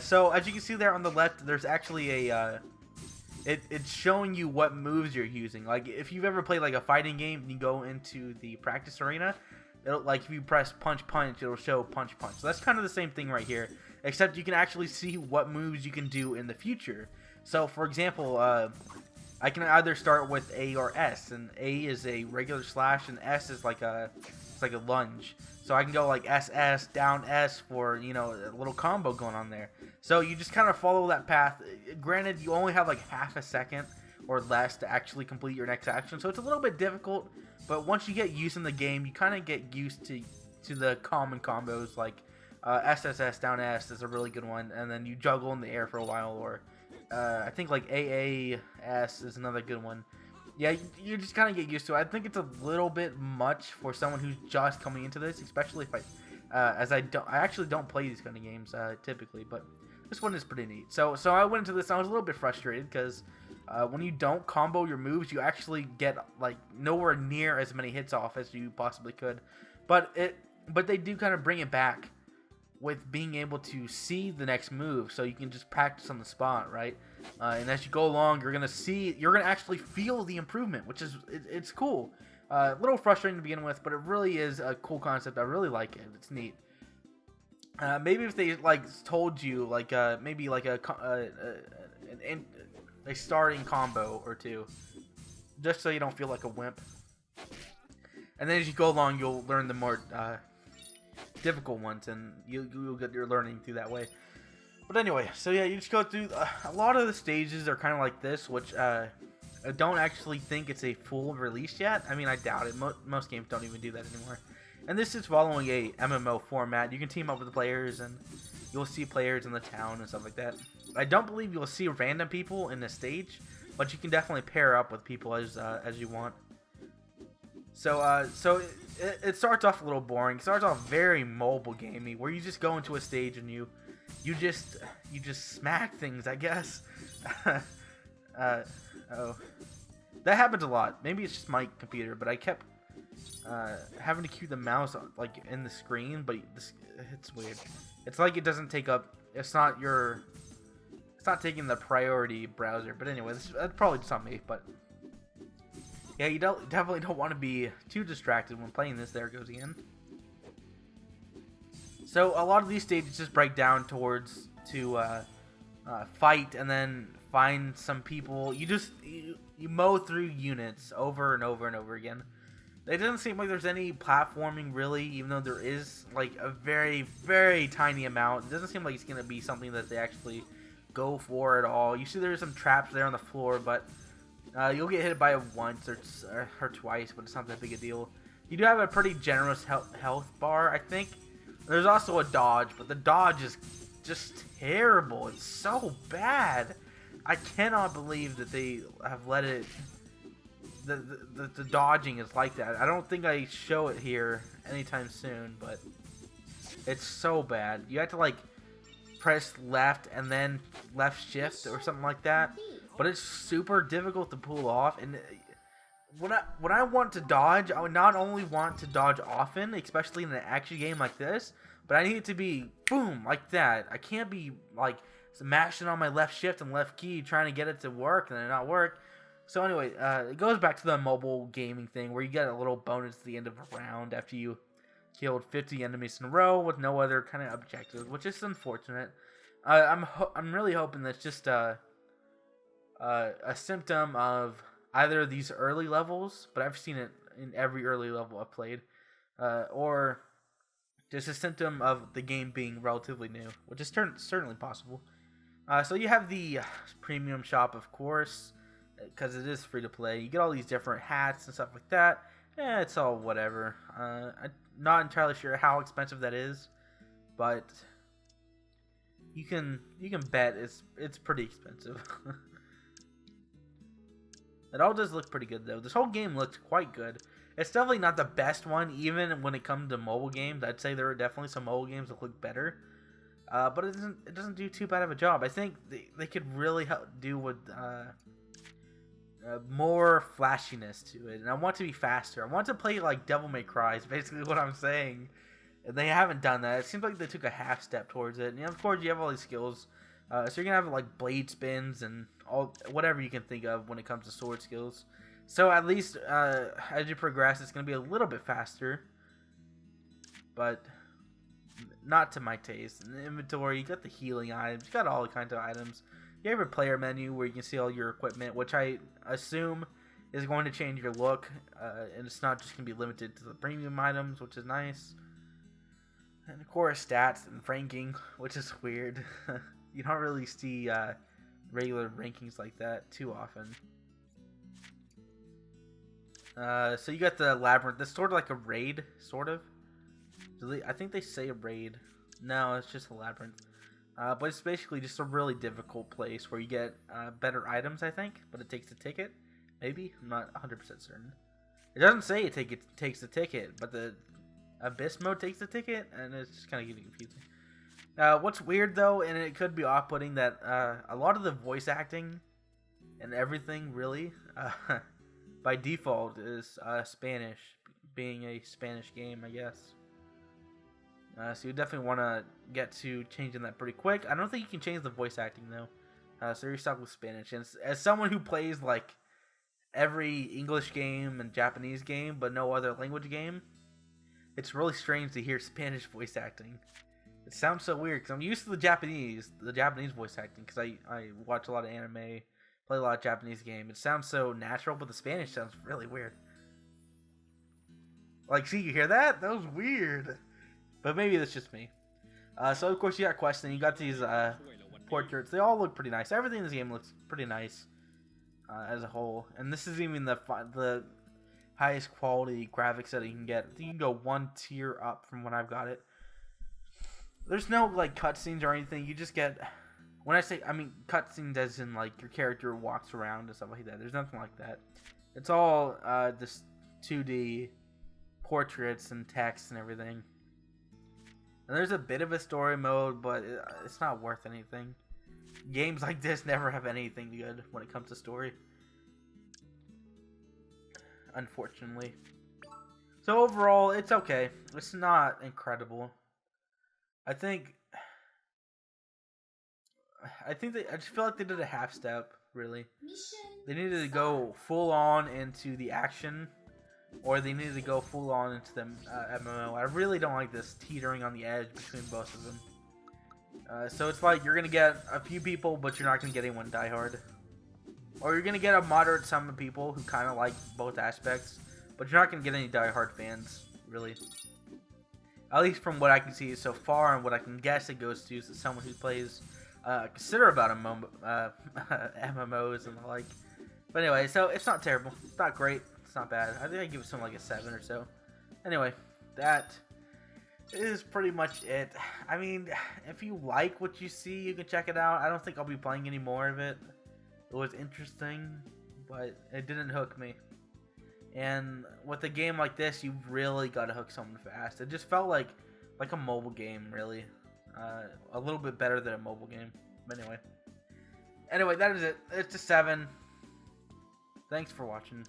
So as you can see there on the left, there's actually a it's showing you what moves you're using. Like if you've ever played like a fighting game and you go into the practice arena, it'll, like if you press punch punch, it'll show punch punch. So that's kind of the same thing right here, except you can actually see what moves you can do in the future. So for example, I can either start with A or S, and A is a regular slash, and S is like it's like a lunge. So I can go like SS down S for, you know, a little combo going on there. So you just kind of follow that path. Granted, you only have like half a second or less to actually complete your next action, so it's a little bit difficult. But once you get used in the game, you kind of get used to the common combos like SSS down S is a really good one, and then you juggle in the air for a while, or I think like AAS is another good one. Yeah, you just kind of get used to it. I think it's a little bit much for someone who's just coming into this, especially if I actually don't play these kind of games typically, but this one is pretty neat. So I went into this and I was a little bit frustrated because when you don't combo your moves, you actually get like nowhere near as many hits off as you possibly could. But they do kind of bring it back with being able to see the next move, so you can just practice on the spot, right? And as you go along, you're gonna actually feel the improvement, which is it's cool. A little frustrating to begin with, but it really is a cool concept. I really like it. It's neat. Maybe if they like told you like maybe like a starting combo or two, just so you don't feel like a wimp. And then as you go along, you'll learn the more difficult ones, and you'll get your learning through that way. But anyway, so yeah, you just go through a lot of the stages are kind of like this, which I don't actually think it's a full release yet. I mean, I doubt it. Most games don't even do that anymore. And this is following a MMO format. You can team up with the players, and you'll see players in the town and stuff like that. I don't believe you'll see random people in the stage, but you can definitely pair up with people as you want. So it starts off a little boring. It starts off very mobile gamey, where you just go into a stage and you just smack things, I guess. Oh, that happens a lot. Maybe it's just my computer, but I kept having to keep the mouse like in the screen, but it's weird. It's like it doesn't take up. It's not taking the priority browser. But anyway, that's probably just on me, but. Yeah, you definitely don't want to be too distracted when playing this. There it goes again. So a lot of these stages just break down towards to fight and then find some people. You mow through units over and over and over again. It doesn't seem like there's any platforming really, even though there is like a very, very tiny amount. It doesn't seem like it's going to be something that they actually go for at all. You see there's some traps there on the floor, but you'll get hit by it once or twice, but it's not that big a deal. You do have a pretty generous health bar, I think. There's also a dodge, but the dodge is just terrible. It's so bad. I cannot believe that they have let it... The dodging is like that. I don't think I show it here anytime soon, but it's so bad. You have to like press left and then left shift or something like that. But it's super difficult to pull off, and when I want to dodge, I would not only want to dodge often, especially in an action game like this, but I need it to be boom like that. I can't be like mashing on my left shift and left key trying to get it to work and then it not work. So anyway, it goes back to the mobile gaming thing where you get a little bonus at the end of a round after you killed 50 enemies in a row with no other kind of objectives, which is unfortunate. I'm really hoping that's just a symptom of either of these early levels, but I've seen it in every early level I've played, or just a symptom of the game being relatively new, which is certainly possible. So you have the premium shop, of course, because it is free to play. You get all these different hats and stuff like that. It's all whatever. I'm not entirely sure how expensive that is, but you can bet it's pretty expensive. It all does look pretty good, though. This whole game looks quite good. It's definitely not the best one, even when it comes to mobile games. I'd say there are definitely some mobile games that look better. But it doesn't do too bad of a job. I think they could really do with more flashiness to it. And I want to be faster. I want to play like Devil May Cry is basically what I'm saying. And they haven't done that. It seems like they took a half step towards it. And of course, you have all these skills. So you're gonna have like blade spins and all whatever you can think of when it comes to sword skills. So at least as you progress, it's gonna be a little bit faster, but not to my taste. In the inventory, you got the healing items, you got all kinds of items. You have a player menu where you can see all your equipment, which I assume is going to change your look, and it's not just gonna be limited to the premium items, which is nice. And of course, stats and ranking, which is weird. You don't really see regular rankings like that too often. So you got the labyrinth. That's sort of like a raid, sort of. I think they say a raid. No, it's just a labyrinth. But it's basically just a really difficult place where you get better items, I think. But it takes a ticket, maybe. I'm not 100% certain. It doesn't say it takes the ticket, but the Abyss mode takes the ticket, and it's just kind of getting confusing. What's weird though, and it could be off-putting, that a lot of the voice acting and everything really by default is Spanish, being a Spanish game, I guess. So you definitely want to get to changing that pretty quick. I don't think you can change the voice acting though, so you're stuck with Spanish. And as someone who plays like every English game and Japanese game but no other language game, it's really strange to hear Spanish voice acting. It sounds so weird because I'm used to the Japanese voice acting because I watch a lot of anime, play a lot of Japanese game. It sounds so natural, but the Spanish sounds really weird. Like, see, you hear that? That was weird. But maybe that's just me. So of course you got quests and you got these portraits. They all look pretty nice. Everything in this game looks pretty nice as a whole. And this is even the highest quality graphics that you can get. I think you can go one tier up from when I've got it. There's no like cutscenes or anything. You just get, when I mean cutscenes as in like your character walks around and stuff like that. There's nothing like that. It's all this 2D portraits and text and everything. And there's a bit of a story mode, but it's not worth anything. Games like this never have anything good when it comes to story, unfortunately. So overall, it's okay. It's not incredible. I think I just feel like they did a half step, really. They needed to go full on into the action, or they needed to go full on into the MMO. I really don't like this teetering on the edge between both of them. So it's like you're going to get a few people, but you're not going to get anyone diehard. Or you're going to get a moderate sum of people who kind of like both aspects, but you're not going to get any diehard fans, really. At least from what I can see so far, and what I can guess it goes to is someone who plays considerable MMOs and the like. But anyway, so it's not terrible. It's not great. It's not bad. I think I give it something like a 7 or so. Anyway, that is pretty much it. I mean, if you like what you see, you can check it out. I don't think I'll be playing any more of it. It was interesting, but it didn't hook me. And with a game like this, you really gotta hook someone fast. It just felt like a mobile game, really. A little bit better than a mobile game. But anyway, that is it. It's a 7. Thanks for watching.